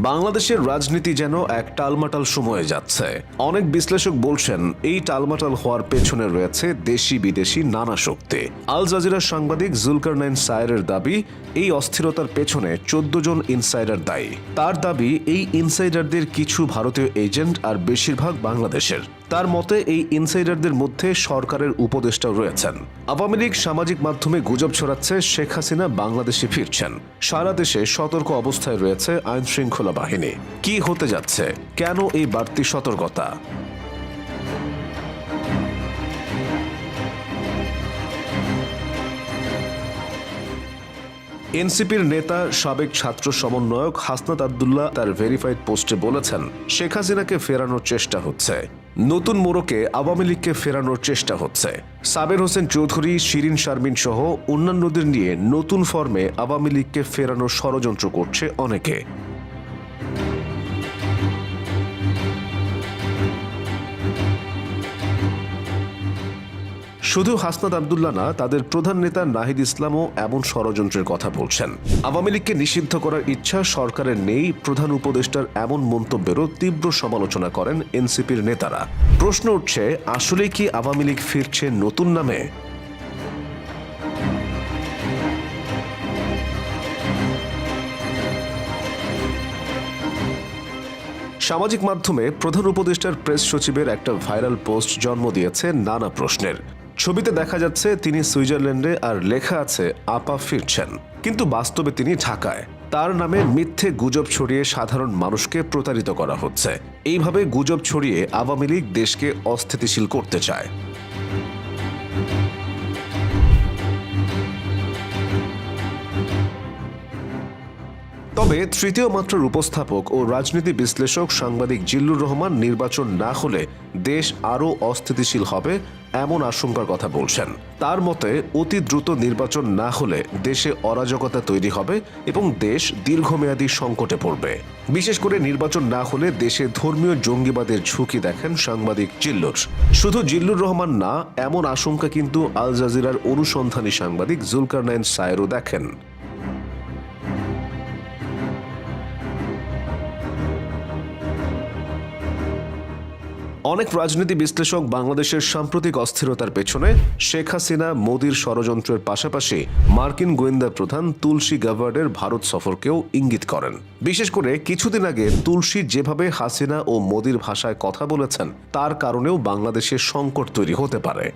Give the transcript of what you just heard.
বাংলাদেশের রাজনীতি যেন এক টালমাটাল সময়ে যাচ্ছে। অনেক বিশ্লেষক বলছেন এই টালমাটাল হওয়ার পেছনে রয়েছে দেশি বিদেশি নানা শক্তি। আল জাজিরার সাংবাদিক জুলকারনাইন সায়েরের দাবি, এই অস্থিরতার পেছনে 14 জন ইনসাইডার দায়ী। তার দাবি, এই ইনসাইডারদের কিছু ভারতীয় এজেন্ট আর বেশিরভাগ বাংলাদেশের। তার মতে এই ইনসাইডারদের মধ্যে সরকারের উপদেষ্টাও রয়েছেন। আওয়ামী লীগ সামাজিক মাধ্যমে গুজব ছড়াচ্ছে শেখ হাসিনা বাংলাদেশে ফিরছেন। সারা দেশে সতর্ক অবস্থায় রয়েছে আইন শৃঙ্খলা বাহিনী। কি হতে যাচ্ছে? কেন এই বাড়তি সতর্কতা? এনসিপির নেতা সাবেক ছাত্র সমন্বয়ক হাসনাত আব্দুল্লাহ তার ভেরিফাইড পোস্টে বলেছেন, শেখ হাসিনাকে ফেরানোর চেষ্টা হচ্ছে। নতুন মোড়কে আওয়ামী লীগকে ফেরানোর চেষ্টা হচ্ছে। সাবের হোসেন চৌধুরী, শিরিন শারমিন সহ অন্যান্যদের নিয়ে নতুন ফর্মে আওয়ামী লীগকে ফেরানোর ষড়যন্ত্র করছে অনেকে। শুধু হাসনাত আব্দুল্লাহ না, তাদের প্রধান নেতা নাহিদ ইসলামও এমন ষড়যন্ত্রের কথা বলছেন। আওয়ামী লীগকে নিষিদ্ধ করার ইচ্ছা সরকারের নেই, প্রধান উপদেষ্টার এমন মন্তব্যেরও তীব্র সমালোচনা করেন এনসিপির নেতারা। প্রশ্ন উঠছে, আসলে কি আওয়ামী লীগ ফিরছে নতুন নামে? সামাজিক মাধ্যমে প্রধান উপদেষ্টার প্রেস সচিবের একটা ভাইরাল পোস্ট জন্ম দিয়েছে নানা প্রশ্নের। ছবিতে দেখা যাচ্ছে তিনি সুইজারল্যান্ডে, আর লেখা আছে আপা ফিরছেন, কিন্তু বাস্তবে তিনি ঢাকায়। তার নামে মিথ্যে গুজব ছড়িয়ে সাধারণ মানুষকে প্রতারিত করা হচ্ছে। এইভাবে গুজব ছড়িয়ে আওয়ামী লীগ দেশকে অস্থিতিশীল করতে চায়। তবে তৃতীয় মাত্রার উপস্থাপক ও রাজনীতি বিশ্লেষক সাংবাদিক জিল্লুর রহমান নির্বাচন না হলে দেশ আরও অস্থিতিশীল হবে এমন আশঙ্কার কথা বলছেন। তার মতে, অতি দ্রুত নির্বাচন না হলে দেশে অরাজকতা তৈরি হবে এবং দেশ দীর্ঘমেয়াদী সংকটে পড়বে। বিশেষ করে নির্বাচন না হলে দেশে ধর্মীয় জঙ্গিবাদের ঝুঁকি দেখেন সাংবাদিক জিল্লুর। শুধু জিল্লুর রহমান না, এমন আশঙ্কা কিন্তু আল জাজিরার অনুসন্ধানী সাংবাদিক জুলকারনাইন সায়েরও দেখেন। অনেক রাজনীতি বিশ্লেষক বাংলাদেশের সাম্প্রতিক অস্থিরতার পেছনে শেখ হাসিনা, মোদির ষড়যন্ত্রের পাশাপাশি মার্কিন গোয়েন্দা প্রধান তুলসী গাভার্ডের ভারত সফরকেও ইঙ্গিত করেন। বিশেষ করে কিছুদিন আগে তুলসী যেভাবে হাসিনা ও মোদির ভাষায় কথা বলেছেন, তার কারণেও বাংলাদেশে সংকট তৈরি হতে পারে।